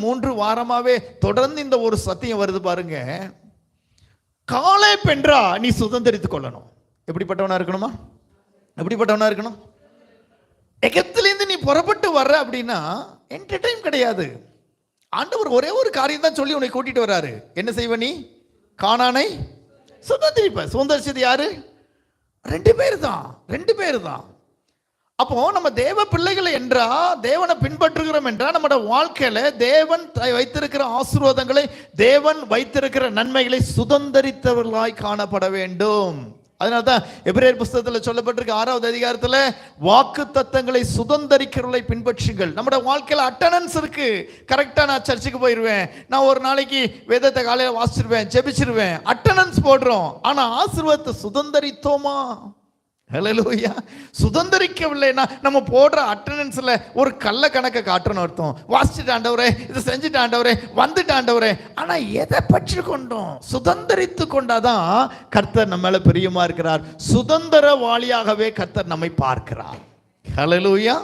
3 வாரமாவே தொடர்ந்து இந்த ஒரு சத்தியம் வருது பாருங்க. காலை பென்றா நீ சுதந்திரித்துக் கொள்ளணும். எப்படிப்பட்டவனா இருக்கணுமா? எப்படிப்பட்டவனா இருக்கணும்? எகிப்திலிருந்து நீ புறப்பட்டு வர்ற அப்படின்னா என்டர்டைன் கிடையாது. ஆண்டவர் ஒரே ஒரு காரியம் தான் சொல்லி உன்னை கூட்டிட்டு வர்றாரு. என்ன செய்வ நீ? கானானை சுதந்திரிப்ப. சுதந்திரிச்சது யாரு? 2 பேர் தான். அப்போ நம்ம தேவ பிள்ளைகள் என்றா, தேவனை பின்பற்றுகிறோம் என்றா, நம்மளோட வாழ்க்கையில தேவன் வைத்திருக்கிற ஆசீர்வாதங்களை, தேவன் வைத்திருக்கிற நன்மைகளை சுதந்திரித்தவர்களாய் காணப்பட வேண்டும். அதனால்தான் எபிரேயர் புஸ்தகத்தில் சொல்லப்பட்டிருக்க 6வது அதிகாரத்தில் வாக்கு தத்தங்களை சுதந்திரிக்கிறவர்களை பின்பற்றுங்கள். நம்மளோட வாழ்க்கையில் அட்டண்டன்ஸ் இருக்கு. கரெக்டா நான் சர்ச்சுக்கு போயிடுவேன், நான் ஒரு நாளைக்கு வேதத்தை காலையில் வாசிச்சிருவேன், ஜெபிச்சிருவேன், அட்டண்டன்ஸ் போடுறோம். ஆனா ஆசீர்வாதத்தை சுதந்திரித்தோமா? ஹல்லேலூயா. சுதந்திரிக்கவில்லைன்னா நம்ம போடுற அட்டண்டன்ஸ்ல ஒரு கள்ள கணக்கை காட்டுறன்னு அர்த்தம். வாசிச்சுட்டு ஆண்டவரே, இதை செஞ்சுட்டு ஆண்டவரே, வந்துட்டு ஆண்டவரே. ஆனா எதை பற்றி கொண்டோம்? சுதந்திரித்து கொண்டாதான் கர்த்தர் நம்ம மேல பிரியமா இருக்கிறார். சுதந்திரவாளியாகவே கர்த்தர் நம்மை பார்க்கிறார். ஹல்லேலூயா.